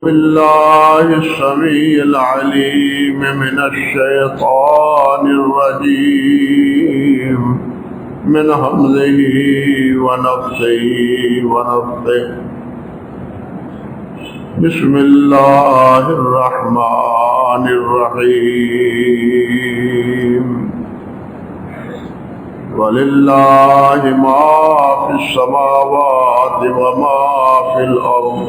بالله السميع العليم من الشيطان الرجيم من همزه ونفثه ونفثه بسم الله الرحمن الرحيم ولله ما في السماوات وما في الأرض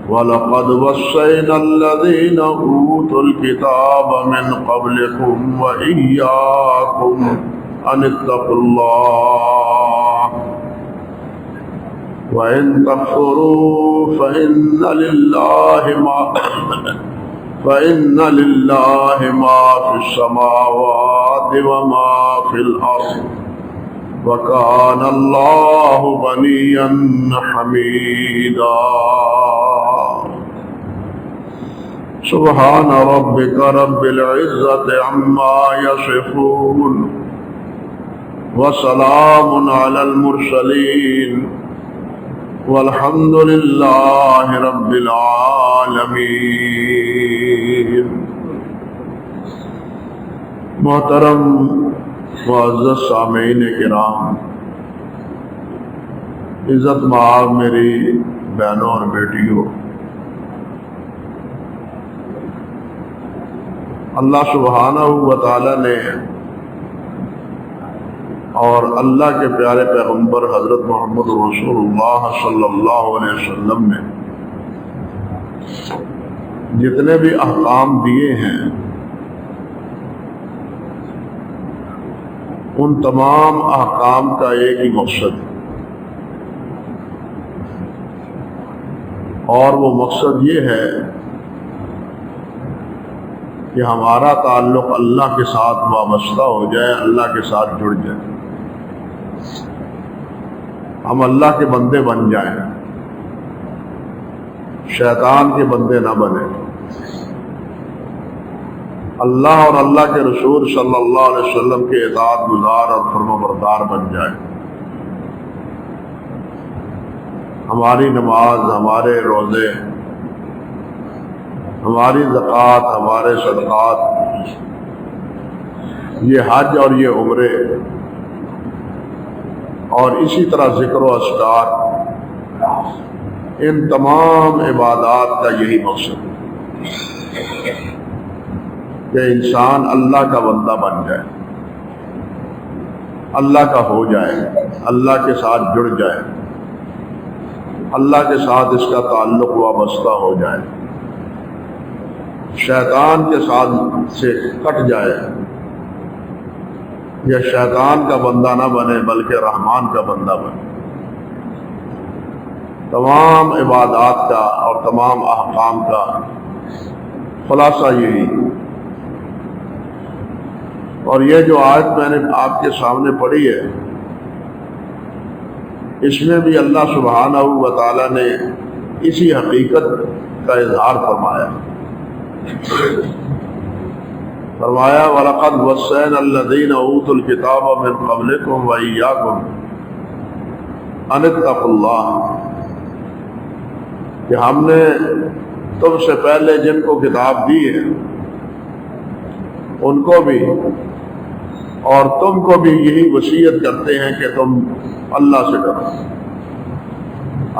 وَلَقَدْ وَصَّيْنَا الَّذِينَ أُوتُوا الْكِتَابَ مِنْ قَبْلِكُمْ وَإِيَّاكُمْ أَنِ اتَّقُوا اللَّهَ وَإِنْ تَكْفُرُوا فَإِنَّ لِلَّهِ مَا فِي السَّمَاوَاتِ وَمَا فِي الْأَرْضِ وَكَانَ اللَّهُ غَنِيًّا حَمِيدًا سبحان ربك رب العزة عما يصفون وسلام على المرسلين والحمد لله رب العالمين۔ محترم معزز سامعین کرام، عزت مآب میری بہنوں اور بیٹیوں، اللہ سبحانہ و تعالی نے اور اللہ کے پیارے پیغمبر حضرت محمد رسول اللہ صلی اللہ علیہ وسلم نے جتنے بھی احکام دیے ہیں، ان تمام احکام کا ایک ہی مقصد ہے، اور وہ مقصد یہ ہے کہ ہمارا تعلق اللہ کے ساتھ وابستہ ہو جائے، اللہ کے ساتھ جڑ جائے، ہم اللہ کے بندے بن جائیں، شیطان کے بندے نہ بنیں، اللہ اور اللہ کے رسول صلی اللہ علیہ وسلم کے اطاعت گزار اور فرمانبردار بن جائیں۔ ہماری نماز، ہمارے روزے، ہماری زکوٰۃ، ہمارے صدقات، یہ حج اور یہ عمرے، اور اسی طرح ذکر و اذکار، ان تمام عبادات کا یہی مقصد ہے کہ انسان اللہ کا بندہ بن جائے، اللہ کا ہو جائے، اللہ کے ساتھ جڑ جائے، اللہ کے ساتھ اس کا تعلق وابستہ ہو جائے، شیطان کے ساتھ سے کٹ جائے، یا شیطان کا بندہ نہ بنے بلکہ رحمان کا بندہ بنے۔ تمام عبادات کا اور تمام احکام کا خلاصہ یہی۔ اور یہ جو آیت میں نے آپ کے سامنے پڑھی ہے، اس میں بھی اللہ سبحانہ و تعالی نے اسی حقیقت کا اظہار فرمایا۔ وَلَقَدْ وَصَّيْنَا الَّذِينَ أُوتُوا الْكِتَابَ مِنْ قَبْلِكُمْ وَإِيَّاكُمْ أَنِ اتَّقُوا اللَّهَ، کہ ہم نے تم سے پہلے جن کو کتاب دی ہے ان کو بھی اور تم کو بھی یہی وصیت کرتے ہیں کہ تم اللہ سے ڈرو،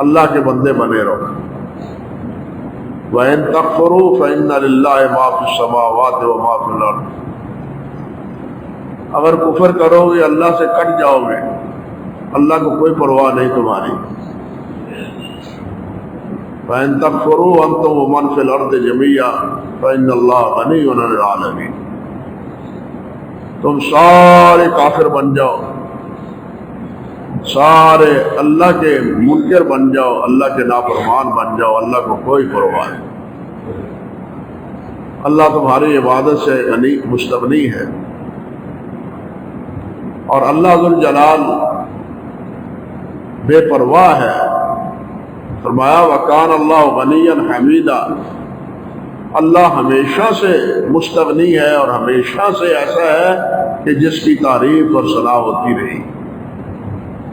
اللہ کے بندے بنے رہو۔ وَإِن تَكْفُرُوا فَإِنَّ لِلَّهِ مَا فِي السَّمَاوَاتِ وَمَا فِي الْأَرْضِ، اگر کفر کرو گے اللہ سے کٹ جاؤ گے، اللہ کو کوئی پرواہ نہیں تمہاری۔ فَإِن تَكْفُرُوا أَنتُمْ وَمَنْ فِي الْأَرْضِ جَمِيعًا فَإِنَّ اللَّهَ غَنِيٌّ عَنِ الْعَالَمِينَ، تم سارے کافر بن جاؤ، سارے اللہ کے منکر بن جاؤ، اللہ کے نافرمان بن جاؤ، اللہ کو کوئی پرواہ نہیں، اللہ تمہاری عبادت سے غنی مستغنی ہے۔ اور اللہ ذوالجلال بے پرواہ ہے۔ فرمایا وَكَانَ اللَّهُ غَنِيًّا حَمِيدًا، اللہ ہمیشہ سے مستغنی ہے اور ہمیشہ سے ایسا ہے کہ جس کی تعریف اور ثنا ہوتی رہی،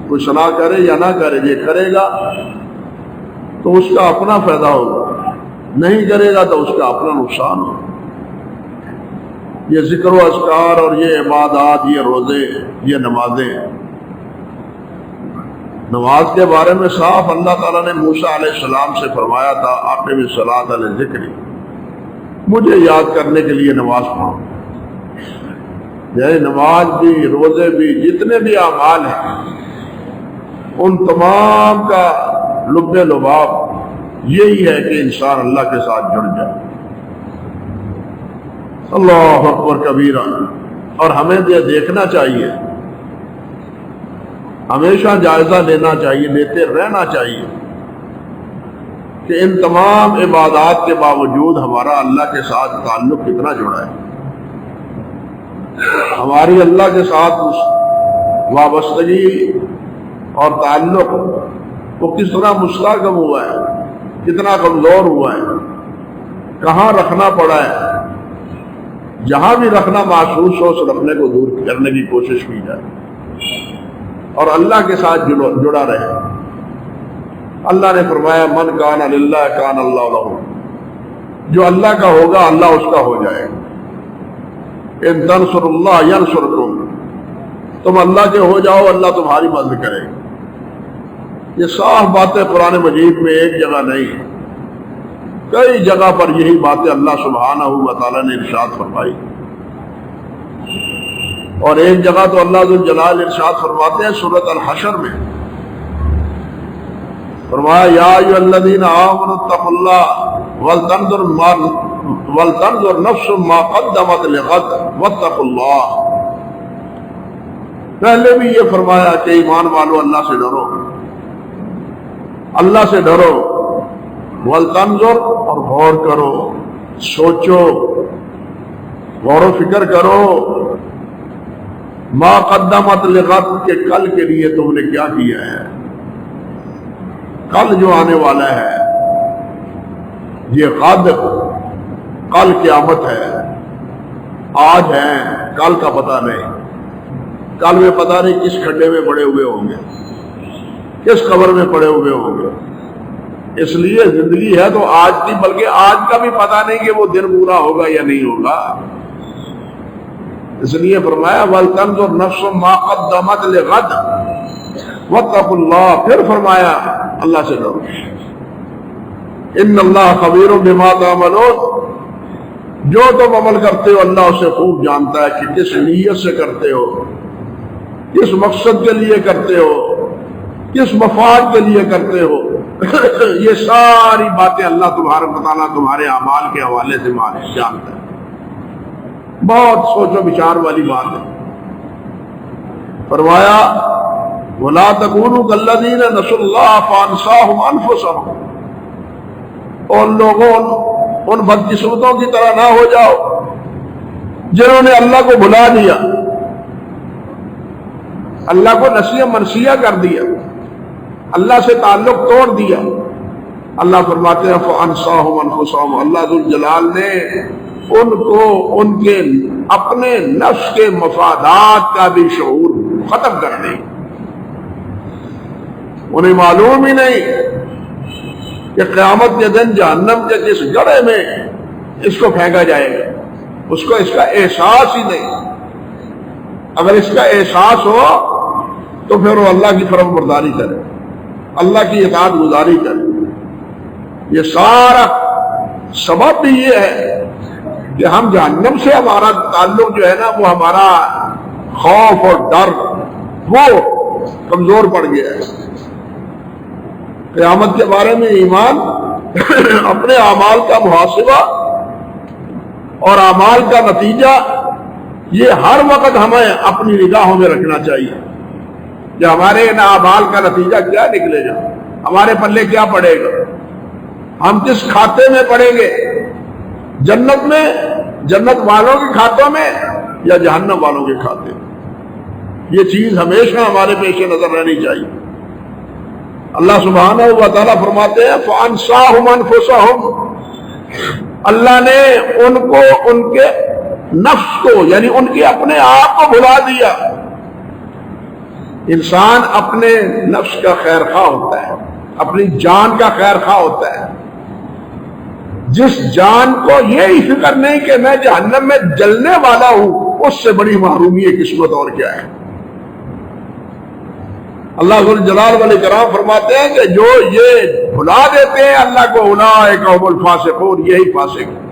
کوئی ثنا کرے یا نہ کرے، یہ کرے گا تو اس کا اپنا فائدہ ہوگا، نہیں کرے گا تو اس کا اپنا نقصان ہوگا۔ یہ ذکر و اذکار اور یہ عبادات، یہ روزے، یہ نمازیں، نماز کے بارے میں صاف اللہ تعالیٰ نے موسیٰ علیہ السلام سے فرمایا تھا اقم الصلاۃ لذکری، مجھے یاد کرنے کے لیے نماز پڑھو۔ یعنی نماز بھی، روزے بھی، جتنے بھی اعمال ہیں ان تمام کا لب لباب یہی ہے کہ انسان اللہ کے ساتھ جڑ جائے۔ اللہ اکبر کبیرہ۔ اور ہمیں یہ دیکھنا چاہیے، ہمیشہ جائزہ لینا چاہیے، لیتے رہنا چاہیے کہ ان تمام عبادات کے باوجود ہمارا اللہ کے ساتھ تعلق کتنا جڑا ہے، ہماری اللہ کے ساتھ وابستگی اور تعلق وہ کس طرح مستحکم ہوا ہے، کتنا کمزور ہوا ہے، کہاں رکھنا پڑا ہے۔ جہاں بھی رکھنا محسوس ہو اس رکھنے کو دور کرنے کی کوشش کی جائے اور اللہ کے ساتھ جڑا رہے۔ اللہ نے فرمایا من کان للہ کان اللہ لہ، جو اللہ کا ہوگا اللہ اس کا ہو جائے گا۔ ان تنصر اللہ ینصرکم، تم اللہ کے ہو جاؤ اللہ تمہاری مدد کرے گا۔ یہ صاف باتیں قرآن مجید میں ایک جگہ نہیں ہے، کئی جگہ پر یہی باتیں اللہ سبحانہ و تعالیٰ نے ارشاد فرمائی، اور ایک جگہ تو اللہ ذو الجلال ارشاد فرماتے ہیں سورۃ الحشر میں، فرمایا یا ایھا الذین آمنوا اتقوا اللہ ولتنظر نفس ما قدمت لغد واتقوا اللہ۔ پہلے بھی یہ فرمایا کہ ایمان والو اللہ سے ڈرو، اللہ سے ڈرو، ولتنظر اور غور کرو، سوچو، غور و فکر کرو، ما قدمت لغد، کہ کل کے لیے تم نے کیا کیا ہے، کل جو آنے والا ہے، یہ غد کل قیامت ہے، آج ہے کل کا پتہ نہیں، کل میں پتہ نہیں کس کھڈے میں پڑے ہوئے ہوں گے، کس قبر میں پڑے ہوئے ہوں گے۔ اس لیے زندگی ہے تو آج کی، بلکہ آج کا بھی پتہ نہیں کہ وہ دن پورا ہوگا یا نہیں ہوگا۔ اس لیے فرمایا وَلْتَنْظُرْ نَفْسٌ مَا قَدَّمَتْ لِغَدٍ وَاتَّقُوا اللَّهَ، پھر فرمایا اللہ سے ڈرو، ان اللہ خبیر بما تعملون، جو تم عمل کرتے ہو اللہ اسے خوب جانتا ہے کہ کس نیت سے کرتے ہو، کس مقصد کے لیے کرتے ہو، کس مفاد کے لیے کرتے ہو۔ یہ ساری باتیں اللہ تبارک و تعالیٰ تمہارے اعمال کے حوالے سے جانتا ہے۔ بہت سوچ و بچار والی بات ہے۔ فرمایا وَلَا تَكُونُوا كَالَّذِينَ نَسُوا اللَّهَ فَأَنسَاهُمْ أَنفُسَهُمْ، ان لوگوں، ان بدقسمتوں کی طرح نہ ہو جاؤ جنہوں نے اللہ کو بھلا دیا، اللہ کو نسیہ منسیہ کر دیا، اللہ سے تعلق توڑ دیا۔ اللہ فرماتے ہیں فَأَنسَاهُمْ أَنفُسَهُمْ، اللہ ذو الجلال نے ان کو ان کے اپنے نفس کے مفادات کا بھی شعور ختم کر دیا۔ انہیں معلوم ہی نہیں کہ قیامت کے دن جہنم کے جس گڑھے میں اس کو پھینکا جائے گا، اس کو اس کا احساس ہی نہیں۔ اگر اس کا احساس ہو تو پھر وہ اللہ کی فرمان برداری کرے، اللہ کی اطاعت گزاری کرے۔ یہ سارا سبب بھی یہ ہے کہ ہم جہنم سے ہمارا تعلق جو ہے نا، وہ ہمارا خوف اور ڈر وہ کمزور پڑ گیا ہے۔ قیامت کے بارے میں ایمان، اپنے اعمال کا محاسبہ اور اعمال کا نتیجہ، یہ ہر وقت ہمیں اپنی نگاہوں میں رکھنا چاہیے کہ ہمارے ان اعمال کا نتیجہ کیا نکلے گا، ہمارے پلے کیا پڑے گا، ہم کس کھاتے میں پڑیں گے، جنت میں، جنت والوں کے کھاتوں میں یا جہنم والوں کے کھاتے میں۔ یہ چیز ہمیشہ ہمارے پیش نظر رہنی چاہیے۔ اللہ سبحانہ و تعالیٰ فرماتے ہیں فَأَنسَاهُمْ أَنفُسَهُمْ، اللہ نے ان کو ان کے نفس کو، یعنی ان کے اپنے آپ کو بھلا دیا۔ انسان اپنے نفس کا خیر خواہ ہوتا ہے، اپنی جان کا خیر خواہ ہوتا ہے. جس جان کو یہی فکر نہیں کہ میں جہنم میں جلنے والا ہوں، اس سے بڑی محرومی قسمت اور کیا ہے. اللہ ذو الجلال والاکرام فرماتے ہیں کہ جو یہ بھلا دیتے ہیں اللہ کو، اولئک هم الفاسقون، یہی فاسق ہیں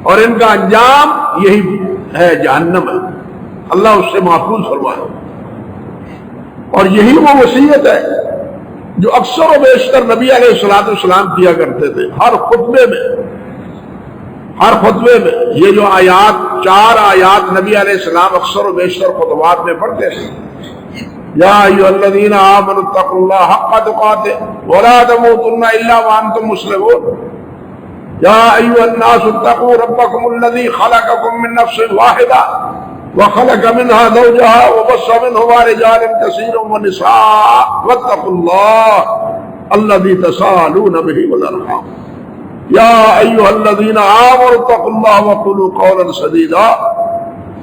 اور ان کا انجام یہی ہے، جہنم ہے. اللہ اس سے محفوظ فرمائے. اور یہی وہ وصیت ہے جو اکثر و بیشتر نبی علیہ الصلوۃ والسلام کیا کرتے تھے. ہر خطبے میں یہ جو آیات، 4 آیات نبی علیہ السلام اکثر و بیشتر خطبات میں پڑھتے تھے. یا ایھا الذین آمنوا اتقوا اللہ حق تقاتہ ولا تموتن الا وانتم مسلمون. یا ایھا الناس اتقوا ربکم الذی خلقکم من نفس واحدہ وخلق منها زوجها وبث منهما رجالا كثيرا ونساء واتقوا الله الذي تساءلون به والارحام. يا ايها الذين امنوا اتقوا الله وقولوا قولا سديدا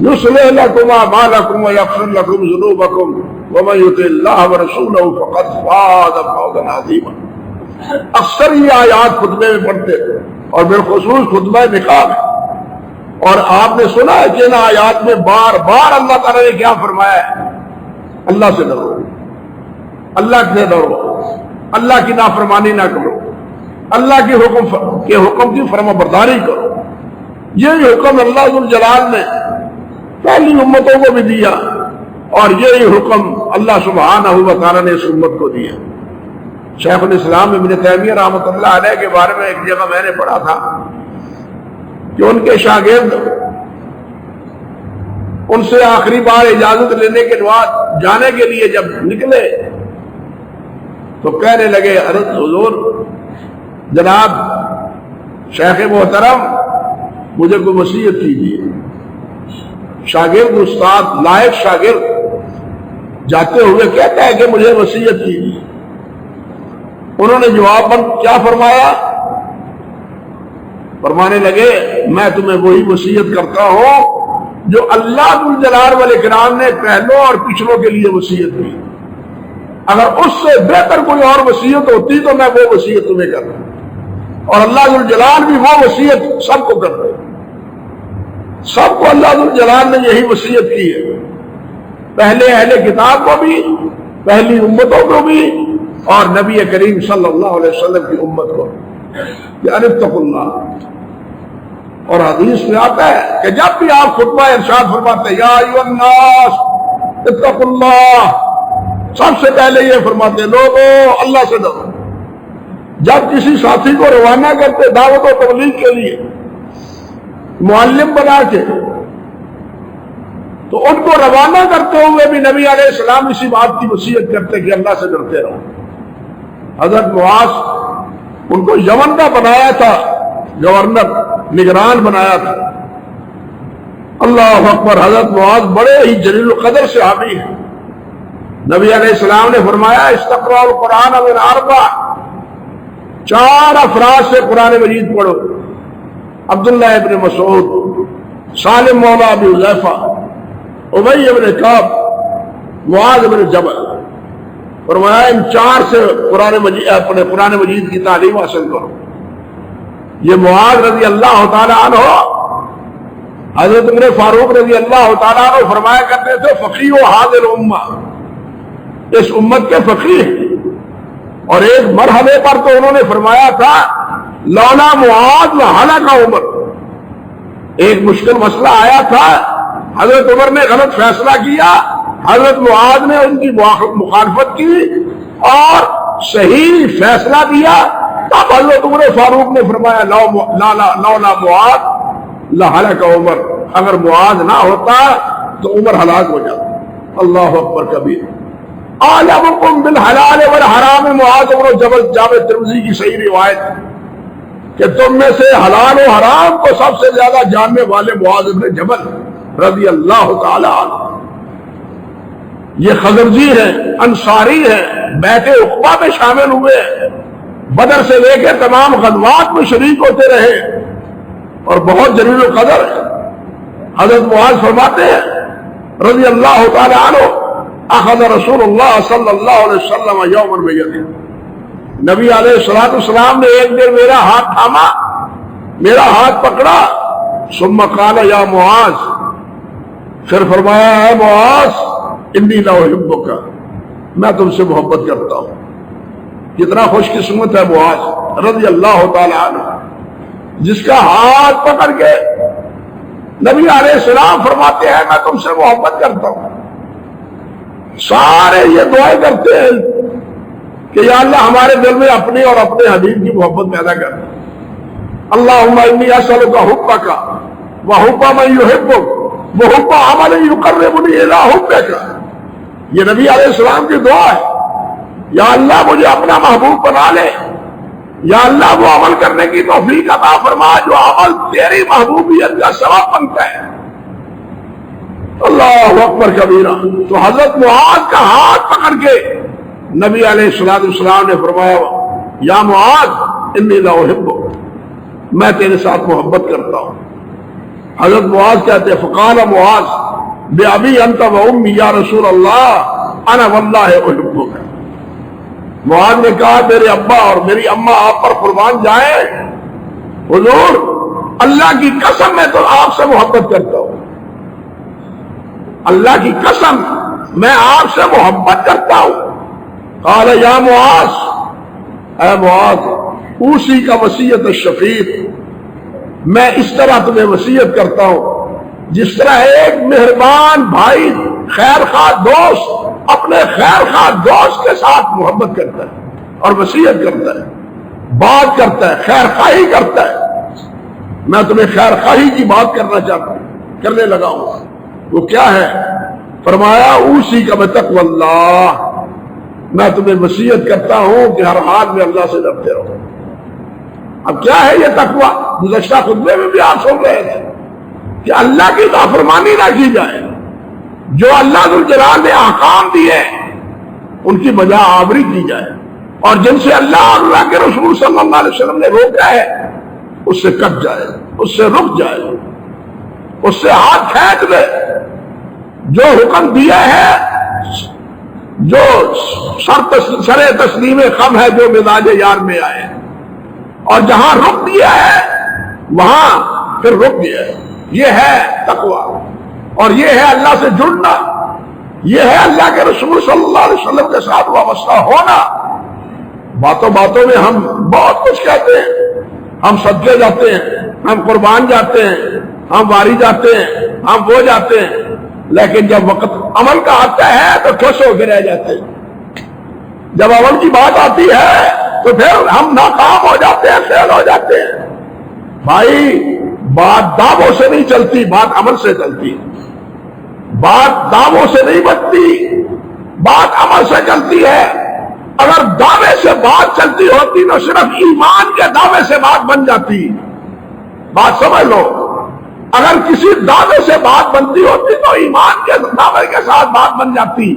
يصلح لكم اعمالكم ويغفر لكم ذنوبكم ومن يطع الله ورسوله فقد فاز فوزا عظيما. اکثر یہ آیات خطبے میں پڑھتے اور بالخصوص خطبہ نکاح میں. اور آپ نے سنا ہے کہ ان آیات میں بار بار اللہ تعالیٰ نے کیا فرمایا ہے؟ اللہ سے ڈرو، اللہ سے ڈرو، اللہ کی نافرمانی نہ کرو، اللہ کے حکم کی فرما برداری کرو. یہی حکم اللہ ذو الجلال نے پہلی امتوں کو بھی دیا اور یہی حکم اللہ سبحانہ و تعالیٰ نے اس امت کو دیا. شیخ الاسلام ابن تیمیہ رحمۃ اللہ علیہ کے بارے میں ایک جگہ میں نے پڑھا تھا کہ ان کے شاگرد ان سے آخری بار اجازت لینے کے بعد جانے کے لیے جب نکلے تو کہنے لگے، حضرت حضور جناب شیخ محترم مجھے کوئی وصیت کیجیے. شاگرد استاد لائق شاگرد جاتے ہوئے کہتا ہے کہ مجھے وصیت کیجیے. انہوں نے جواب کیا فرمایا؟ فرمانے لگے میں تمہیں وہی وصیت کرتا ہوں جو اللہ ذو الجلال والاکرام نے پہلوں اور پچھلوں کے لیے وصیت کی. اگر اس سے بہتر کوئی اور وصیت ہوتی تو میں وہ وصیت تمہیں کرتا. اور اللہ ذو الجلال بھی وہ وصیت سب کو کرتے. سب کو اللہ ذو الجلال نے یہی وصیت کی ہے، پہلے اہل کتاب کو بھی، پہلی امتوں کو بھی، اور نبی کریم صلی اللہ علیہ وسلم کی امت کو کہ اتقوا اللہ. اور حدیث میں آتا ہے کہ جب بھی آپ خطبہ ارشاد فرماتے ہیں یا ایھا الناس اتقوا اللہ، سب سے پہلے یہ فرماتے ہیں لوگوں اللہ سے ڈرو. جب کسی ساتھی کو روانہ کرتے دعوت و تبلیغ کے لیے معلم بنا کے، تو ان کو روانہ کرتے ہوئے بھی نبی علیہ السلام اسی بات کی وصیت کرتے کہ اللہ سے ڈرتے رہو. حضرت معاذ ان کو یمن کا بنایا تھا، گورنر نگران بنایا تھا. اللہ اکبر. حضرت معاذ بڑے ہی جلیل القدر صحابی ہیں. نبی علیہ السلام نے فرمایا استقرأ القرآن من 4، 4 افراد سے قرآن مجید پڑھو. عبداللہ ابن مسعود، سالم مولا ابی حذیفہ، ابی ابن کعب، معاذ ابن جبل. فرمایا ان 4 سے اپنے قرآن مجید کی تعلیم حاصل کرو. یہ معاذ رضی اللہ تعالی عنہ، حضرت عمر فاروق رضی اللہ تعالی عنہ فرمایا کرتے تھے فقیہ ھذہ الامہ، اس امت کے فقیہ. اور ایک مرحلے پر تو انہوں نے فرمایا تھا لولا معاذ لہلک عمر. ایک مشکل مسئلہ آیا تھا، حضرت عمر نے غلط فیصلہ کیا، حضرت معاذ نے ان کی مخالفت کی اور صحیح فیصلہ دیا. تب حضرت عمر فاروق نے فرمایا لولا معاذ لہلک عمر، اگر معاذ نہ ہوتا تو عمر ہلاک ہو جاتا. اللہ اکبر کبیر. عالمکم بالحلال والحرام معاذ بن جبل. جامع ترمذی کی صحیح روایت کہ تم میں سے حلال و حرام کو سب سے زیادہ جاننے والے معاذ بن جبل رضی اللہ تعالی عنہ. یہ خزرجی ہیں، انصاری ہیں، بیعت عقبہ میں شامل ہوئے، بدر سے لے کے تمام غزوات میں شریک ہوتے رہے اور بہت جلیل القدر ہے. حضرت معاذ فرماتے ہیں رضی اللہ تعالی عنہ اخذ رسول اللہ صلی اللہ علیہ وسلم یوما بیدہ. نبی علیہ السلام نے ایک دن میرا ہاتھ تھاما، میرا ہاتھ پکڑا، ثم قال یا معاذ، پھر فرمایا ہے معاذ انی لاحبک، میں تم سے محبت کرتا ہوں۔ کتنا خوش قسمت ہے معاذ رضی اللہ تعالی عنہ، جس کا ہاتھ پکڑ کے نبی علیہ السلام فرماتے ہیں میں تم سے محبت کرتا ہوں۔ سارے یہ دعائیں کرتے ہیں کہ یا اللہ ہمارے دل میں اپنی اور اپنے حبیب کی محبت پیدا کر، اللہم انی اسألک حبک وحب من یحبک وحب عمل یقربنی الی حبک۔ یہ نبی علیہ السلام کی دعا ہے، یا اللہ مجھے اپنا محبوب بنا لے، یا اللہ وہ عمل کرنے کی توفیق عطا فرما جو عمل تیری محبوبیت کا سبب بنتا ہے۔ اللہ اکبر کبیرہ۔ تو حضرت معاذ کا ہاتھ پکڑ کے نبی علیہ السلام نے فرمایا یا معاذ انی لاحبک، میں تیرے ساتھ محبت کرتا ہوں۔ حضرت معاذ کہتے ہیں فقال معاذ بأبی انت و امی یا رسول اللہ انا واللہ احبک۔ معاذ نے کہا میرے ابا اور میری اماں آپ پر قربان جائیں، حضور اللہ کی قسم میں تو آپ سے محبت کرتا ہوں، اللہ کی قسم میں آپ سے محبت کرتا ہوں۔ قال یا معاذ، اے معاذ اوصی کا وصیت الشفیق، میں اس طرح تمہیں وصیت کرتا ہوں جس طرح ایک مہربان بھائی خیر خواہ دوست اپنے خیر خواہ دوست کے ساتھ محبت کرتا ہے اور وصیت کرتا ہے، بات کرتا ہے، خیر خواہی کرتا ہے۔ میں تمہیں خیر خواہی کی بات کرنے لگا ہوں، وہ کیا ہے؟ فرمایا اوصی کا بتقوی اللہ، میں تمہیں وصیت کرتا ہوں کہ ہر حال میں اللہ سے ڈرتے رہو۔ اب کیا ہے یہ تقوی؟ گزشتہ خطبے میں بھی آپ سن رہے تھے کہ اللہ کی نافرمانی نہ کی جائے، جو اللہ ذوالجلال نے احکام دیے ان کی بجا آوری کی جائے، اور جن سے اللہ کے رسول صلی اللہ علیہ وسلم نے روکا ہے اس سے کٹ جائے، اس سے رک جائے، اس سے ہاتھ کھینچ لے۔ جو حکم دیا ہے، جو سر تسلیم خم ہے جو مزاج یار میں آئے، اور جہاں رک دیا ہے وہاں پھر رک گیا ہے۔ یہ ہے تقویٰ، اور یہ ہے اللہ سے جڑنا، یہ ہے اللہ کے رسول صلی اللہ علیہ وسلم کے ساتھ وابستہ ہونا۔ باتوں باتوں میں ہم بہت کچھ کہتے ہیں، ہم صدقے جاتے ہیں، ہم قربان جاتے ہیں، ہم واری جاتے ہیں، ہم وہ جاتے ہیں، لیکن جب وقت عمل کا آتا ہے تو ٹھوس ہو کے رہ جاتے ہیں۔ جب عمل کی بات آتی ہے تو پھر ہم ناکام ہو جاتے ہیں، فیل ہو جاتے ہیں۔ بھائی بات دعووں سے نہیں چلتی، بات عمل سے چلتی ہے۔ بات دعووں سے نہیں بنتی، بات عمل سے چلتی ہے۔ اگر دعوے سے بات چلتی ہوتی تو صرف ایمان کے دعوے سے بات بن جاتی۔ بات سمجھ لو، اگر کسی دعوے سے بات بنتی ہوتی تو ایمان کے دعوے کے ساتھ بات بن جاتی،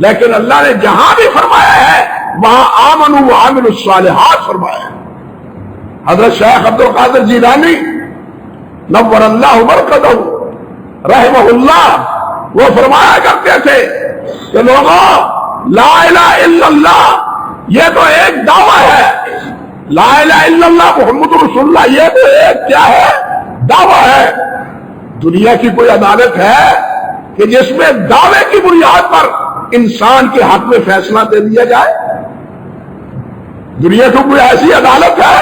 لیکن اللہ نے جہاں بھی فرمایا ہے وہاں آمنوا وعملوا الصالحات فرمایا ہے۔ حضرت شیخ عبد القادر جیلانی نور اللہ مرقدہ رحمہ اللہ وہ فرمایا کرتے تھے کہ لوگوں لا الہ الا اللہ یہ تو ایک دعویٰ ہے، لا الہ الا اللہ محمد رسول اللہ یہ تو ایک کیا ہے؟ دعویٰ ہے۔ دنیا کی کوئی عدالت ہے کہ جس میں دعوے کی بنیاد پر انسان کے حق میں فیصلہ دے دیا جائے؟ دنیا کی کوئی ایسی عدالت ہے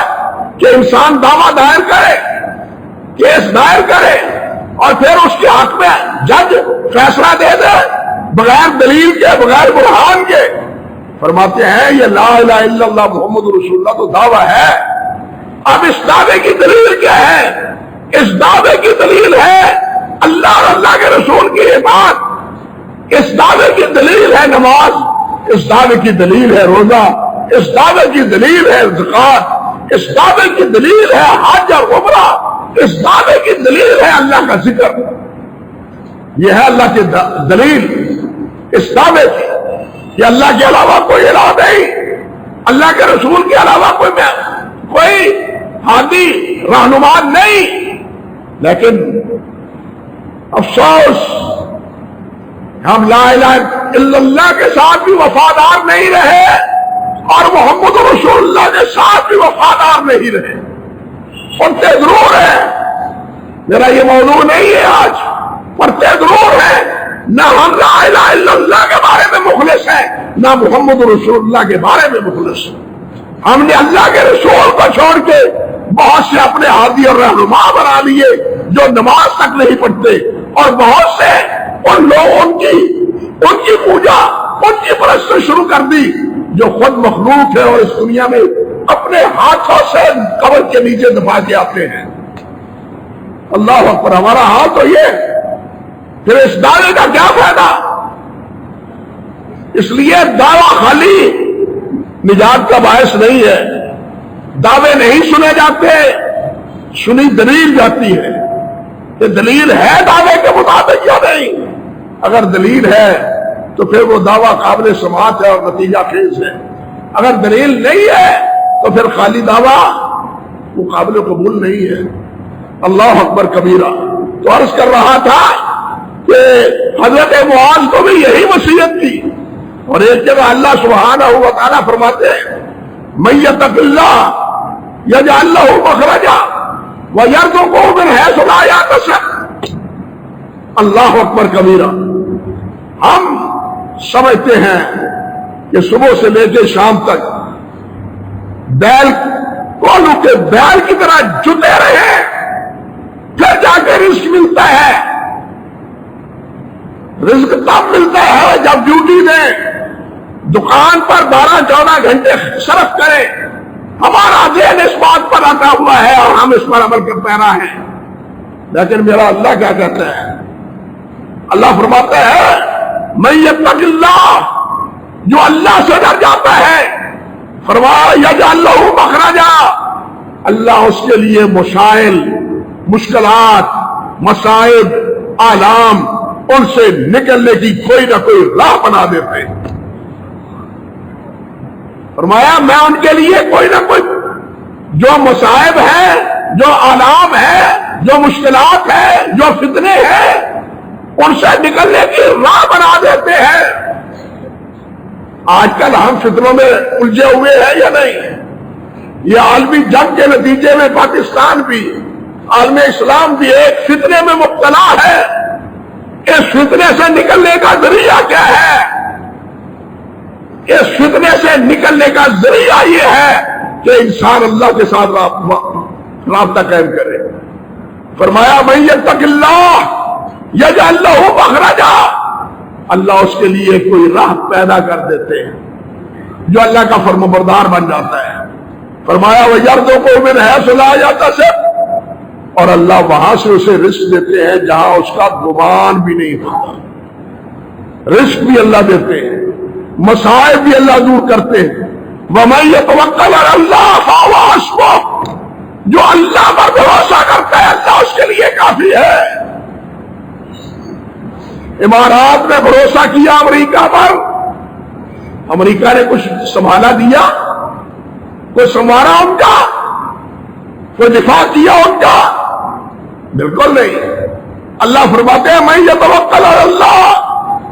کہ انسان دعویٰ دائر کرے، کیس دائر کرے، اور پھر اس کے حق میں جج فیصلہ دے دے بغیر دلیل کے، بغیر برہان کے؟ فرماتے ہیں یہ لا الہ الا اللہ محمد رسول اللہ تو دعویٰ ہے۔ اب اس دعوے کی دلیل کیا ہے؟ اس دعوے کی دلیل ہے اللہ اور اللہ کے رسول کی اطاعت، اس دعوے کی دلیل ہے نماز، اس دعوے کی دلیل ہے روزہ، اس دعوے کی دلیل ہے زکوٰۃ، اس دعوے کی دلیل ہے حج اور عمرہ، اس دعوے کی دلیل ہے اللہ کا ذکر۔ یہ ہے اللہ کی دلیل اس دعوے کی کہ اللہ کے علاوہ کوئی الہ نہیں، اللہ کے رسول کے علاوہ کوئی ہادی رہنما نہیں۔ لیکن افسوس ہم لا الہ الا اللہ کے ساتھ بھی وفادار نہیں رہے، اور محمد رسول اللہ کے ساتھ بھی وفادار نہیں رہے. پڑھتے ضرور ہیں، میرا یہ موضوع نہیں ہے آج، پڑھتے ضرور ہیں، نہ ہم لا الہ الا اللہ کے بارے میں مخلص ہیں، نہ محمد رسول اللہ کے بارے میں مخلص ہیں. ہم نے اللہ کے رسول کو چھوڑ کے بہت سے اپنے ہادی اور رہنما بنا لیے جو نماز تک نہیں پڑھتے، اور بہت سے ان لوگوں ان کی پوجا، ان کی پرست شروع کر دی جو خود مخلوق ہے اور اس دنیا میں اپنے ہاتھوں سے قبر کے نیچے دبا کے آتے ہیں. اللہ اکبر. ہمارا حال تو یہ، پھر اس دعوے کا کیا فائدہ؟ اس لیے دعویٰ خالی نجات کا باعث نہیں ہے، دعوے نہیں سنے جاتے، سنی دلیل جاتی ہے کہ دلیل ہے دعوے کے مطابق یا نہیں. اگر دلیل ہے تو پھر وہ دعویٰ قابل سماعت ہے اور نتیجہ خیز ہے. اگر دلیل نہیں ہے تو پھر خالی دعویٰ وہ قابل قبول نہیں ہے. اللہ اکبر کبیرہ. تو عرض کر رہا تھا کہ حضرت معاذ کو بھی یہی وصیت تھی، اور ایک جگہ اللہ سبحانہ و تعالیٰ فرماتے ہیں من یتق اللہ یجعل لہ مخرجا ویرزقہ من حیث لا یحتسب. اللہ اکبر کبیرہ. ہم سمجھتے ہیں کہ صبح سے لے کے شام تک بیل کولو کے بیل کی طرح جتے رہے، پھر جا کے رزق ملتا ہے. رزق تب ملتا ہے جب ڈیوٹی دیں، دکان پر 12-14 گھنٹے صرف کریں. ہمارا ذہن اس بات پر رکھا ہوا ہے اور ہم اس پر عمل کرتے رہے ہیں. لیکن میرا اللہ کیا کہتا ہے؟ اللہ فرماتا ہے من یتق اللہ، جو اللہ سے ڈر جاتا ہے، فرمایا یجعل لہ مخرجا، اللہ اس کے لیے مشائل، مشکلات، مصائب، آلام، ان سے نکلنے کی کوئی نہ کوئی راہ بنا دیتے ہیں. فرمایا میں ان کے لیے کوئی نہ کوئی جو مصائب ہے، جو آلام ہے، جو مشکلات ہے، جو فتنے ہیں، ان سے نکلنے کی راہ بنا دیتے ہیں. آج کل ہم فتنوں میں الجھے ہوئے ہیں یا نہیں؟ یہ عالمی جنگ کے نتیجے میں پاکستان بھی، عالم اسلام بھی ایک فتنے میں مبتلا ہے. اس فتنے سے نکلنے کا ذریعہ کیا ہے؟ اس فتنے سے نکلنے کا ذریعہ یہ ہے کہ انسان اللہ کے ساتھ رابطہ قائم کرے. فرمایا من یتق اللہ یجعل لہ مخرجا، اللہ اس کے لیے کوئی راہ پیدا کر دیتے ہیں جو اللہ کا فرمانبردار بن جاتا ہے. فرمایا وَيَرْزُقْهُ مِنْ حَيْثُ لَا يَحْتَسِبُ، اور اللہ وہاں سے اسے رزق دیتے ہیں جہاں اس کا گمان بھی نہیں ہوتا. رزق بھی اللہ دیتے ہیں، مصائب بھی اللہ دور کرتے ہیں. وَمَن يَتَوَكَّلْ عَلَى اللَّهِ فَهُوَ حَسْبُهُ، جو اللہ پر بھروسہ کرتا ہے اللہ اس کے لیے کافی ہے. امارات نے بھروسہ کیا امریکہ پر، امریکہ نے کچھ سنبھالا دیا؟ کوئی سنبھالا ان کا؟ کوئی دفاع کیا ان کا؟ بالکل نہیں. اللہ فرماتے ہیں من یتوکل علی اللہ،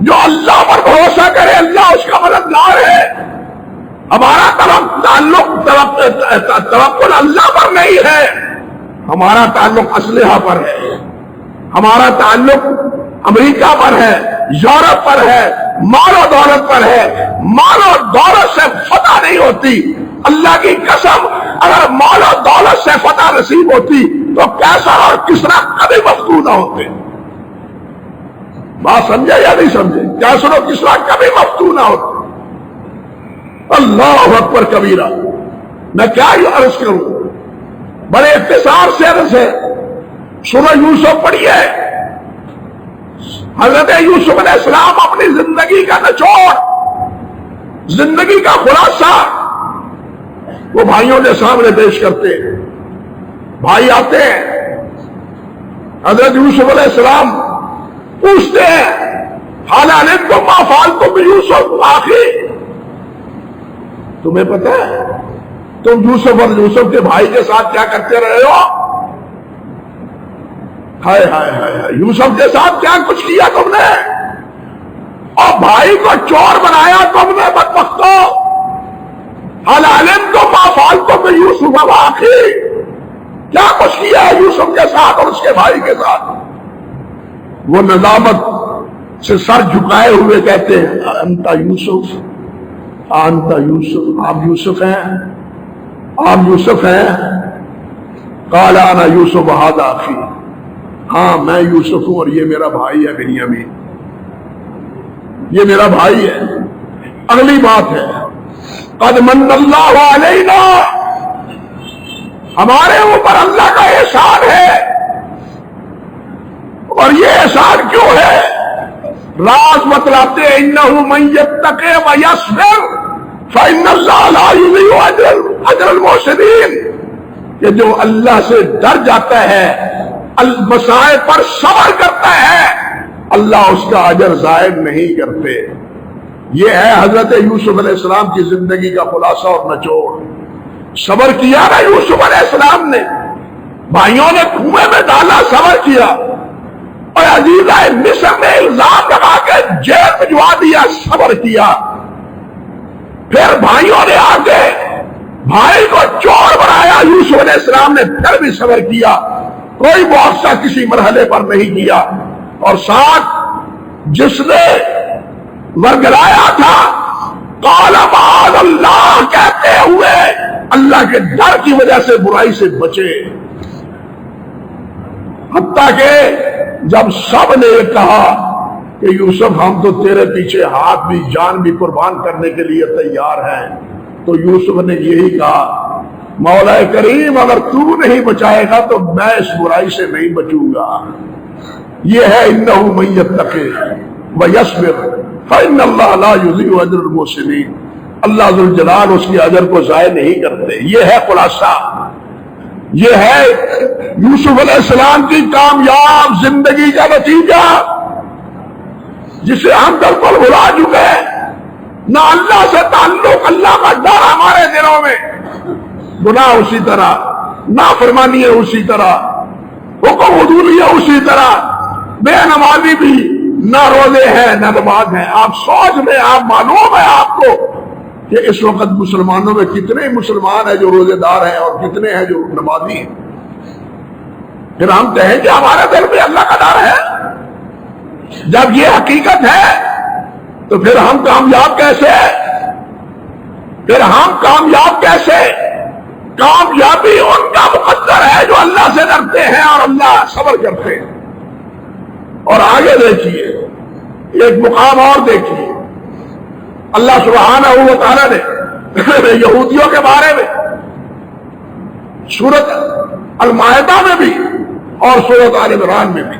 جو اللہ پر بھروسہ کرے اللہ اس کا مددگار ہے. ہمارا توکل اللہ پر نہیں ہے، ہمارا تعلق اسلحہ پر ہے، ہمارا تعلق امریکہ پر ہے، یورپ پر ہے، مال و دولت پر ہے. مال و دولت سے فتح نہیں ہوتی. اللہ کی قسم اگر مال و دولت سے فتح نصیب ہوتی تو کیسر اور کسرا کبھی مفتون نہ ہوتے. بات سمجھے یا نہیں سمجھے؟ کیسر اور کسرا کبھی مفتون نہ ہوتے. اللہ اکبر کبیرہ. میں کیا عرض کروں، بڑے اختصار سے عرض ہے. سورہ یوسف پڑھیے. حضرت یوسف علیہ السلام اپنی زندگی کا نچوڑ، زندگی کا خلاصہ وہ بھائیوں کے سامنے پیش کرتے ہیں. بھائی آتے ہیں، حضرت یوسف علیہ السلام پوچھتے ہیں حال علیکم ما فعلتم بیوسف آخی، تمہیں پتہ ہے تم یوسف اور یوسف کے بھائی کے ساتھ کیا کرتے رہے ہو؟ ہائے ہائے ہائے، یوسف کے ساتھ کیا کچھ کیا تم نے، اور بھائی کو چور بنایا تم نے بدبختو. حال علم تو ما فعلتم بیوسف واخیہ، کیا کچھ کیا ہے یوسف کے ساتھ اور اس کے بھائی کے ساتھ؟ وہ ندامت سے سر جھکائے ہوئے کہتے ہیں انت یوسف، انت یوسف، آپ یوسف ہیں، آپ یوسف ہیں؟ قال انا یوسف ھذا اخی، ہاں میں یوسف ہوں اور یہ میرا بھائی ہے بنیامین، یہ میرا بھائی ہے۔ اگلی بات ہے قد من اللہ علینا، ہمارے اوپر اللہ کا احسان ہے، اور یہ احسان کیوں ہے؟ راز بتلاتے ہیں انہ من یتقی ویصبر فإن اللہ لا یضیع اجر المحسنین، کہ جو اللہ سے ڈر جاتا ہے، المصائب پر صبر کرتا ہے، اللہ اس کا اجر ضائع نہیں کرتے۔ یہ ہے حضرت یوسف علیہ السلام کی زندگی کا خلاصہ اور نچوڑ۔ صبر کیا نا یوسف علیہ السلام نے، بھائیوں نے کنویں میں ڈالا، صبر کیا، اور عزیزہ مصر میں الزام لگا کے جیل بھجوا دیا، صبر کیا۔ پھر بھائیوں نے آگے بھائی کو چور بنایا، یوسف علیہ السلام نے پھر بھی صبر کیا، کوئی معاوضہ کسی مرحلے پر نہیں کیا، اور ساتھ جس نے ورگلایا تھا قال معاذ اللہ کہتے ہوئے اللہ کے ڈر کی وجہ سے برائی سے بچے، حتیٰ کہ جب سب نے کہا کہ یوسف ہم تو تیرے پیچھے ہاتھ بھی جان بھی قربان کرنے کے لیے تیار ہیں، تو یوسف نے یہی کہا مولا کریم اگر تو نہیں بچائے گا تو میں اس برائی سے نہیں بچوں گا۔ یہ ہے انہ من یتقی ویصبر فإن اللہ لا یضیع اجر المحسنین، اللہ ذوالجلال اس کے اجر کو ضائع نہیں کرتے۔ یہ ہے خلاصہ، یہ ہے یوسف علیہ السلام کی کامیاب زندگی کا نتیجہ، جسے ہم بالکل بھلا چکے ہیں۔ نہ اللہ سے تعلق، اللہ کا ڈر ہمارے دلوں میں، گناہ اسی طرح، نافرمانی اسی طرح، حکم عدولیہ اسی طرح، بے نمازی بھی، نہ روزے ہیں نہ نماز ہیں۔ آپ سوچ لیں، آپ معلوم ہے آپ کو کہ اس وقت مسلمانوں میں کتنے مسلمان ہیں جو روزے دار ہیں اور کتنے ہیں جو نمازی ہیں۔ پھر ہم کہیں کہ ہمارے دل میں اللہ کا ڈر ہے، جب یہ حقیقت ہے تو پھر ہم کامیاب کیسے؟ پھر ہم کامیاب کیسے؟ کامیابی ان کا مقدر ہے جو اللہ سے ڈرتے ہیں اور اللہ صبر کرتے ہیں۔ اور آگے دیکھیے ایک مقام اور دیکھیے، اللہ سبحانہ و تعالیٰ نے یہودیوں کے بارے میں سورۃ المائدہ میں بھی اور سورۃ آل عمران میں بھی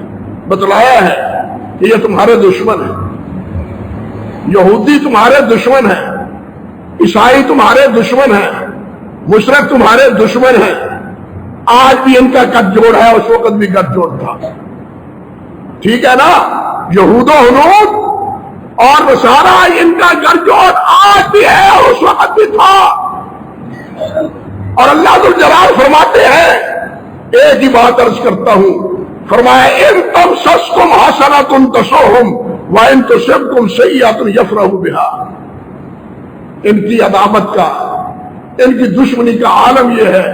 بتلایا ہے کہ یہ تمہارے دشمن ہیں، یہودی تمہارے دشمن ہیں، عیسائی تمہارے دشمن ہیں، مشرک تمہارے دشمن ہیں۔ آج بھی ان کا گٹھ جوڑ ہے، اس وقت بھی گٹھ جوڑ تھا، ٹھیک ہے نا؟ یہود و ہنود اور نصارہ ان کا گٹھ جوڑ آج بھی ہے اور اس وقت بھی تھا۔ اور اللہ ذوالجلال فرماتے ہیں، ایک ہی بات عرض کرتا ہوں، فرمایا ان تمسسکم حسنۃ تسؤہم وان تصبکم سیئۃ یفرحوا بها۔ ان کی عداوت کا، ان کی دشمنی کا عالم یہ ہے،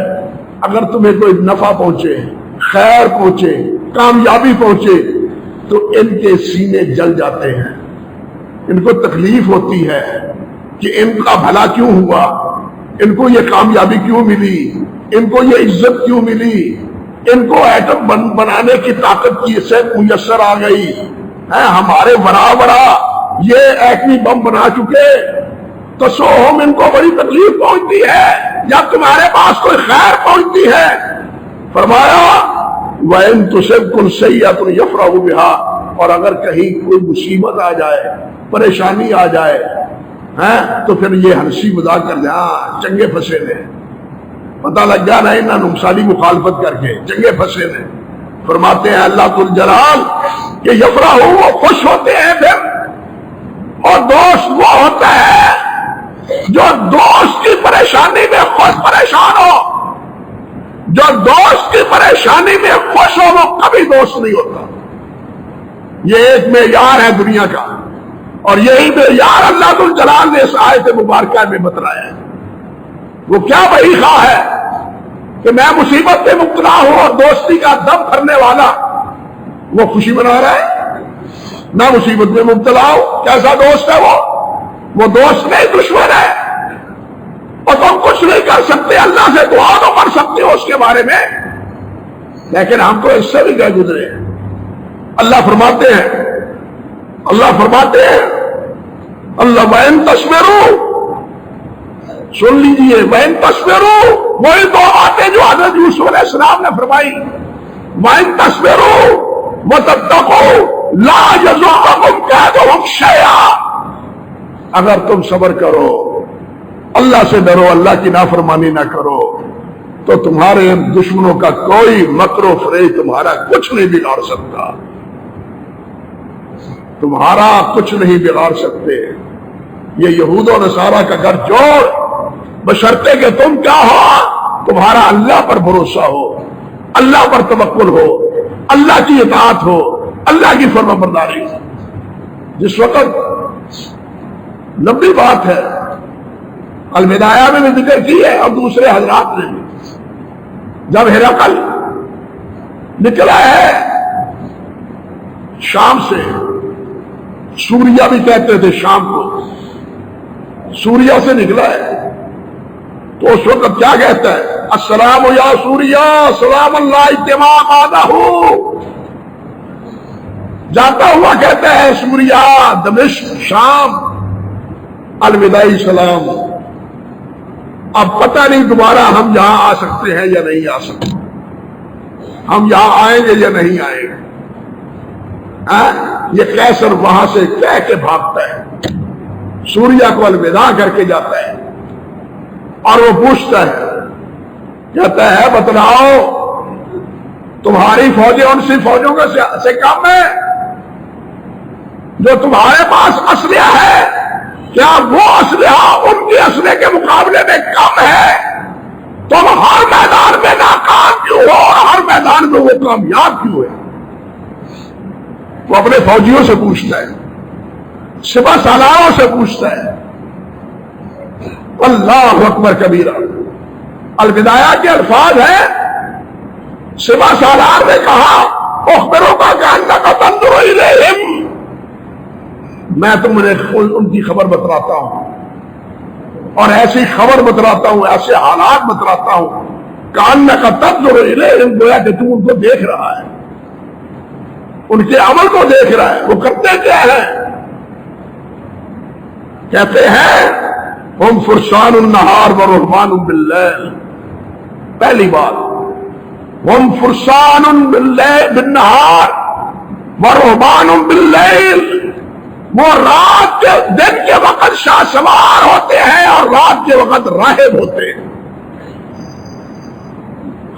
اگر تمہیں کوئی نفع پہنچے، خیر پہنچے، کامیابی پہنچے تو ان کے سینے جل جاتے ہیں، ان کو تکلیف ہوتی ہے کہ ان کا بھلا کیوں ہوا، ان کو یہ کامیابی کیوں ملی، ان کو یہ عزت کیوں ملی، ان کو ایٹم بنانے کی طاقت کی سے میسر آ گئی ہے، ہمارے بڑا یہ ایٹمی بم بنا چکے، تو سوہم ان کو بڑی تکلیف پہنچتی ہے جب تمہارے پاس کوئی خیر پہنچتی ہے۔ فرمایا وَإِن تُصِبْكُمْ سَيِّئَةٌ يَفْرَحُوا بِهَا، اور اگر کہیں کوئی مصیبت آ جائے، پریشانی آ جائے تو پھر یہ ہنسی مذاق کر لیں، ہاں چنگے پھنسے نے، پتہ لگ گیا نا انہاں نمسالی مخالفت کر کے چنگے پھنسے نے۔ فرماتے ہیں اللہ ذوالجلال کہ یفرحوا، وہ خوش ہوتے ہیں پھر، اور دوست وہ ہوتا ہے جو دوست کی پریشانی میں خود پریشان ہو، جو دوست کی پریشانی میں خوش ہو وہ کبھی دوست نہیں ہوتا۔ یہ ایک معیار ہے دنیا کا، اور یہی معیار اللہ ذوالجلال نے اس آیت مبارکہ میں بتلایا ہے۔ وہ کیا بھائی خواہ ہے کہ میں مصیبت میں مبتلا ہوں اور دوستی کا دم بھرنے والا وہ خوشی منا رہا ہے؟ میں مصیبت میں مبتلا ہوں، کیسا دوست ہے وہ دوست نہیں دشمن ہے، اور تم کچھ نہیں کر سکتے، اللہ سے دعا تو کر سکتے ہو اس کے بارے میں، لیکن ہم تو اس سے بھی گئے گزرے ہیں۔ اللہ فرماتے ہیں اللہ وَإِن تَصْبِرُوا، سن لیجئے، وَإِن تَصْبِرُوا، وہی دو باتیں جو حضرت یوسف علیہ السلام نے فرمائی، وَإِن تَصْبِرُوا وَتَتَّقُوا لَا يَضُرُّكُمْ كَيْدُهُمْ شَيْئًا، اگر تم صبر کرو، اللہ سے ڈرو، اللہ کی نافرمانی نہ کرو، تو تمہارے دشمنوں کا کوئی مکر و فریب تمہارا کچھ نہیں بگاڑ سکتا، تمہارا کچھ نہیں بگاڑ سکتے۔ یہ یہود و نصارہ کا گھر جوڑ، بشرطے کہ تم کیا ہو، تمہارا اللہ پر بھروسہ ہو، اللہ پر توکل ہو، اللہ کی اطاعت ہو، اللہ کی فرما برداری ہو۔ جس وقت لمبی بات ہے، الوداع میں بھی ذکر کی ہے اور دوسرے حضرات نے بھی، جب ہرقل نکلا ہے شام سے، سوریا بھی کہتے تھے شام کو، سوریا سے نکلا ہے، تو اس وقت کیا کہتا ہے؟ السلام یا سوریا سلام اللہ اتمام آدہ، جاتا ہوا کہتا ہے سوریا دمشق شام، الوداعی سلام، اب پتہ نہیں دوبارہ ہم یہاں آ سکتے ہیں یا نہیں آ سکتے، ہم یہاں آئیں گے یا نہیں آئیں گے۔ یہ قیصر وہاں سے کہہ کے بھاگتا ہے، سوریا کو الوداع کر کے جاتا ہے، اور وہ پوچھتا ہے، کہتا ہے بتلاؤ تمہاری فوجیں ان سی فوجوں سے کم ہے جو تمہارے پاس اسلحہ ہے، کیا وہ اسلحہ ان کے اسلحے کے مقابلے میں کم ہے؟ تم ہر میدان میں ناکام کیوں ہو اور ہر میدان میں وہ کامیاب کیوں ہے؟ وہ اپنے فوجیوں سے پوچھتا ہے، سپہ سالاروں سے پوچھتا ہے۔ اللہ اکبر کبیرہ، الوداع کے الفاظ ہیں، سپہ سالار نے کہا اخبروں کا کہنا کا تنظر الیہم، میں تمہیں ان کی خبر بتلاتا ہوں، اور ایسی خبر بتلاتا ہوں، ایسے حالات بتلاتا ہوں، کہنا کا تنظر الیہم، گویا کہ تم ان کو دیکھ رہا ہے، ان کے عمل کو دیکھ رہا ہے، وہ کرتے کیا ہیں؟ کہتے ہیں ہم فرسان النہار و رحمان باللیل، پہلی بات ہم فرسان بالنہار و رحمان باللیل، وہ رات کے دن کے وقت شاہ سوار ہوتے ہیں اور رات کے وقت راہب ہوتے ہیں،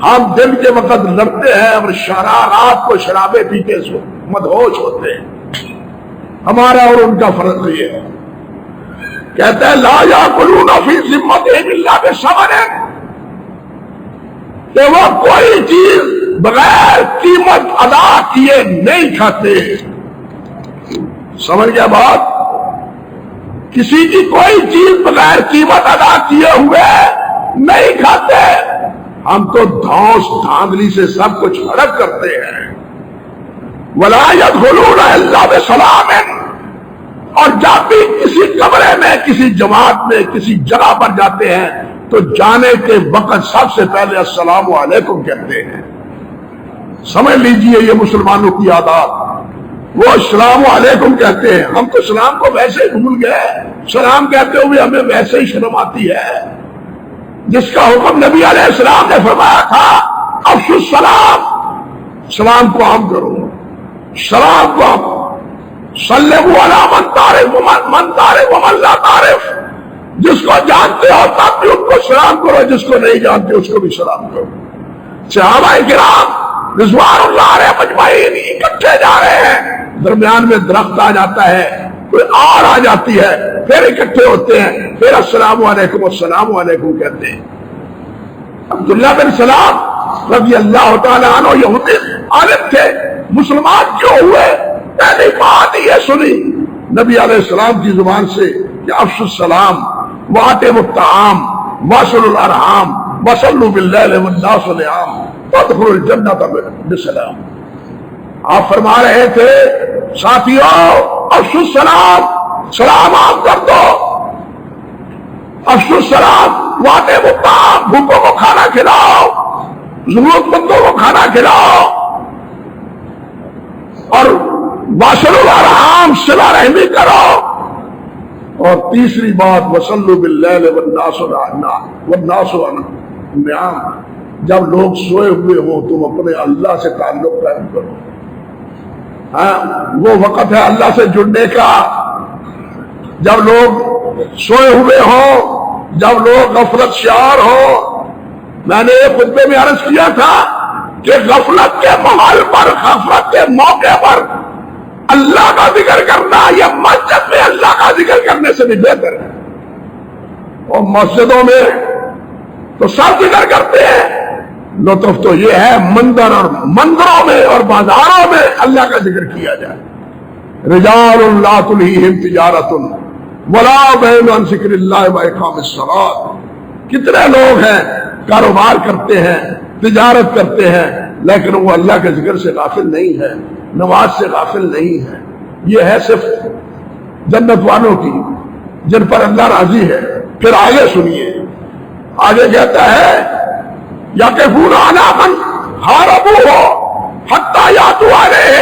ہم دن کے وقت لڑتے ہیں اور رات کو شرابیں پی کے مدہوش ہوتے ہیں، ہمارا اور ان کا فرق یہ ہے۔ کہتا ہے لا یاکلون فی ذمتہم الا بثمن، کہ وہ کوئی چیز بغیر قیمت ادا کیے نہیں کھاتے۔ سمجھ گیا بات؟ کسی کی کوئی چیز بغیر قیمت ادا کیے ہوئے نہیں کھاتے، ہم تو دھوس دھاندلی سے سب کچھ ہڑپ کرتے ہیں۔ ولا يدخلون الا بسلام، اور جب بھی کسی کمرے میں، کسی جماعت میں، کسی جگہ پر جاتے ہیں تو جانے کے وقت سب سے پہلے السلام علیکم کہتے ہیں۔ سمجھ لیجئے یہ مسلمانوں کی عادات، وہ السلام علیکم کہتے ہیں، ہم تو سلام کو ویسے ہی بھول گئے، سلام کہتے ہوئے ہمیں ویسے ہی شرم آتی ہے، جس کا حکم نبی علیہ السلام نے فرمایا تھا افشوا السلام، سلام کو عام کرو، سلام کو عام، سلموا علی من تعرف ومن لا تعرف، جس کو جانتے ہو تب بھی ان کو سلام کرو، جس کو نہیں جانتے اس کو بھی سلام کرو۔ صحابہ کرام رضوان اللہ علیہ مجمعین اکٹھے جا رہے ہیں، درمیان میں درخت آ جاتا ہے، کوئی آڑ آ جاتی ہے، پھر اکٹھے ہوتے ہیں، پھر السلام علیکم السلام علیکم کہتے ہیں۔ عبداللہ بن سلام رضی اللہ تعالیٰ عنہ یہودی عالم تھے، مسلمان کیوں ہوئے؟ پہلی بات یہ سنی نبی علیہ السلام کی زبان سے کہ افشوا السلام واتموا الطعام واصلوا الارحام وصلوا باللیل والناس نیام وادخلوا الجنۃ بسلام. آپ فرما رہے تھے ساتھیوں افشوا السلام، سلام عام کر دو. افشوا السلام، واطعموا الطعام، بھوکوں کو کھانا کھلاؤ، ضرورت مندوں کو کھانا کھلاؤ، اور واصلوا الارحام، صلہ رحمی کرو. اور تیسری بات وصلوا باللیل والناس نیام، جب لوگ سوئے ہوئے ہوں تم اپنے اللہ سے تعلق قائم کرو. وہ وقت ہے اللہ سے جڑنے کا جب لوگ سوئے ہوئے ہوں، جب لوگ غفلت شعار ہوں. میں نے ایک خطبے میں عرض کیا تھا کہ غفلت کے محل پر، غفلت کے موقع پر اللہ کا ذکر کرنا یا مسجد میں اللہ کا ذکر کرنے سے بھی بہتر ہے. اور مسجدوں میں تو سب ذکر کرتے ہیں، لطف تو یہ ہے مندر اور مندروں میں اور بازاروں میں اللہ کا ذکر کیا جائے. رجال لا تلہیہم تجارت ولا بیع عن ذکر اللہ واقام الصلاۃ. کتنے لوگ ہیں کاروبار کرتے ہیں، تجارت کرتے ہیں، لیکن وہ اللہ کے ذکر سے غافل نہیں ہے، نماز سے غافل نہیں ہے. یہ ہے صرف جنت والوں کی جن پر اللہ راضی ہے. پھر آگے سنیے، آگے کہتا ہے یقفون علی من حاربوہ حتی یاتوا علیہ.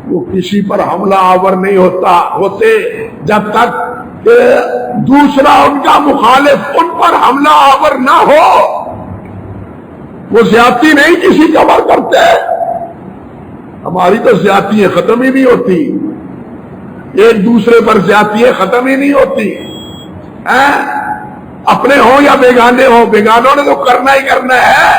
وہ کسی پر حملہ آور نہیں ہوتے جب تک کہ دوسرا ان کا مخالف ان پر حملہ آور نہ ہو. وہ زیادتی نہیں کسی کا بر کرتے. ہماری تو زیادتیاں ختم ہی نہیں ہوتی، ایک دوسرے پر زیادتیاں ختم ہی نہیں ہوتی. اپنے ہوں یا بیگانے ہوں، بیگانوں نے تو کرنا ہی کرنا ہے.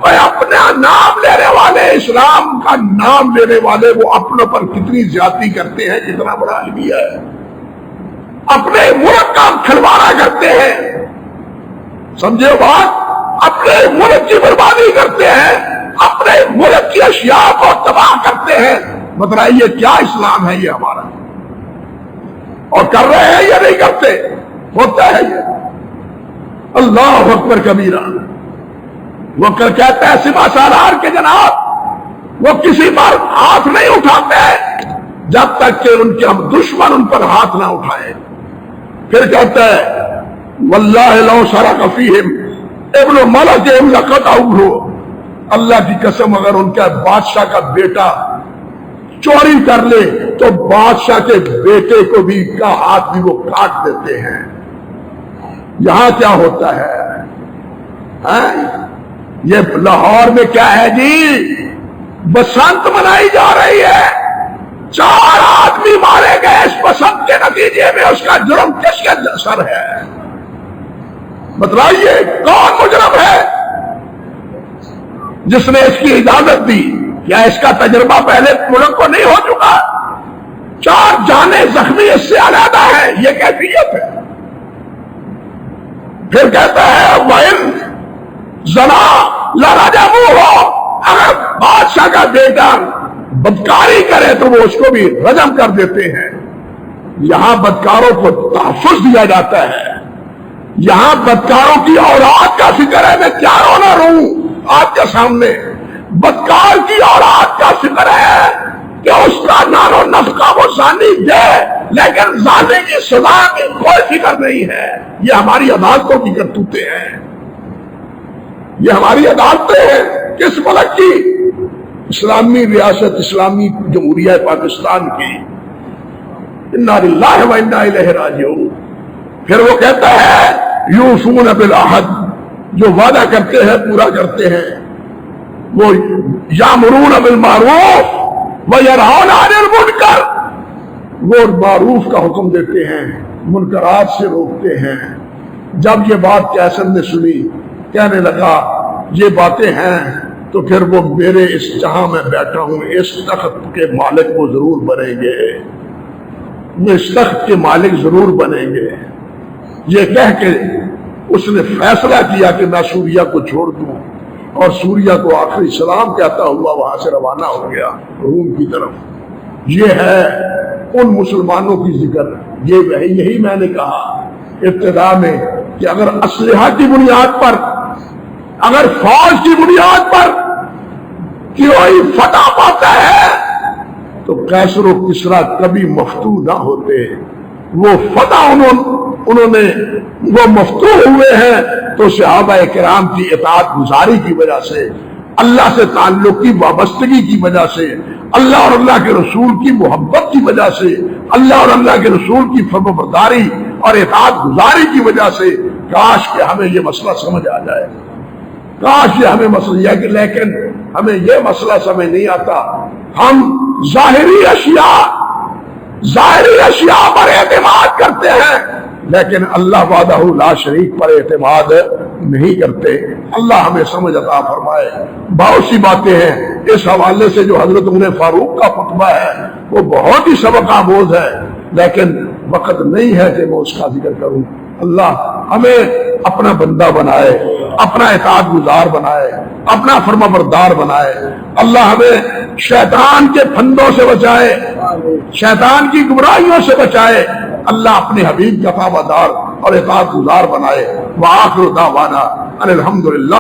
اور اپنا نام لینے والے، اسلام کا نام لینے والے، وہ اپنوں پر کتنی زیادتی کرتے ہیں، کتنا بڑا المیہ ہے. اپنے ملک کا کھلواڑا کرتے ہیں، سمجھے بات، اپنے ملک کی بربادی کرتے ہیں، اپنے ملک کی اشیاء کو تباہ کرتے ہیں. بتائیے کیا اسلام ہے یہ ہمارا؟ اور کر رہے ہیں یا نہیں کرتے؟ ہوتا ہے یہ. اللہ اکبر کبیرہ. وہ کہتا ہے سپاہ سالار کے جناب، وہ کسی پر ہاتھ نہیں اٹھاتے جب تک کہ ان کے ہم دشمن ان پر ہاتھ نہ اٹھائے. پھر کہتا ہے واللہ لو سرق فیہم ابن ملک لقطعوہ. اللہ کی قسم اگر ان کا بادشاہ کا بیٹا چوری کر لے تو بادشاہ کے بیٹے کو بھی کا ہاتھ بھی وہ کاٹ دیتے ہیں. یہاں کیا ہوتا ہے؟ یہ لاہور میں کیا ہے جی؟ بسنت منائی جا رہی ہے، 4 آدمی مارے گئے اس بسنت کے نتیجے میں. اس کا جرم کس کے سر ہے؟ بتلائیے کون مجرم ہے جس نے اس کی اجازت دی؟ کیا اس کا تجربہ پہلے ملک کو نہیں ہو چکا؟ 4 جانیں زخمی اس سے علیحدہ ہے، یہ کیفیت ہے. پھر کہتا ہے وَإِن زَنَا لَرَجَمُوهُ. اگر بادشاہ کا بیٹا بدکاری کرے تو وہ اس کو بھی رجم کر دیتے ہیں. یہاں بدکاروں کو تحفظ دیا جاتا ہے. یہاں بدکاروں کی اولاد کا فکر ہے. میں کیا رونا رہوں آپ کے سامنے. بدکار کی اولاد کا فکر ہے کہ اس کا نان و نفقہ وہ زانی دے، لیکن زانی کی سزا کی کوئی فکر نہیں ہے. یہ ہماری عدالتوں کی کرتوتیں ہیں، یہ ہماری عدالتیں ہیں. کس ملک کی؟ اسلامی ریاست اسلامی جمہوریہ پاکستان کی. انا للہ و انا الیہ راجعون. پھر وہ کہتا ہے یوفون بالعہد، جو وعدہ کرتے ہیں پورا کرتے ہیں. وہ یامرون بالمعروف وینہون عن المنکر، وہ معروف کا حکم دیتے ہیں، منکرات سے روکتے ہیں. جب یہ بات کیسر نے سنی، کہنے لگا یہ باتیں ہیں تو پھر وہ میرے اس جہاں میں بیٹھا ہوں اس تخت کے مالک وہ ضرور بنیں گے، وہ اس تخت کے مالک ضرور بنیں گے. یہ کہہ کے اس نے فیصلہ کیا کہ میں سوریا کو چھوڑ دوں، اور سوریا کو آخری سلام کہتا ہوا وہاں سے روانہ ہو گیا روم کی طرف. یہ ہے ان مسلمانوں کی ذکر. یہی میں نے کہا ابتدا میں کہ اگر اسلحہ کی بنیاد پر، اگر فوج کی بنیاد پر کوئی فتح پاتا ہے تو قیصر و کسریٰ کبھی مفتو نہ ہوتے. وہ فتح انہوں نے وہ مفتوح ہوئے ہیں تو صحابہ کرام کی اطاعت گزاری کی وجہ سے، اللہ سے تعلق کی وابستگی کی وجہ سے، اللہ اور اللہ کے رسول کی محبت کی وجہ سے، اللہ اور اللہ کے رسول کی فرمانبرداری اور اطاعت گزاری کی وجہ سے. کاش کہ ہمیں یہ مسئلہ سمجھ آ جائے، کاش یہ ہمیں مسئلہ یہ کہ، لیکن ہمیں یہ مسئلہ سمجھ نہیں آتا. ہم ظاہری اشیاء پر اعتماد کرتے ہیں لیکن اللہ وحدہ لا شریک پر اعتماد نہیں کرتے. اللہ ہمیں سمجھ عطا فرمائے. بہت سی باتیں ہیں اس حوالے سے جو حضرت عمر فاروق کا خطبہ ہے وہ بہت ہی سبق آموز ہے، لیکن وقت نہیں ہے کہ میں اس کا ذکر کروں. اللہ ہمیں اپنا بندہ بنائے، اپنا اطاعت گزار بنائے، اپنا فرما بردار بنائے. اللہ ہمیں شیطان کے پھندوں سے بچائے، شیطان کی گمراہیوں سے بچائے. اللہ اپنے حبیب کا فرمانبردار اور اطاعت گزار بنائے. وآخر دعوانا ان الحمدللہ.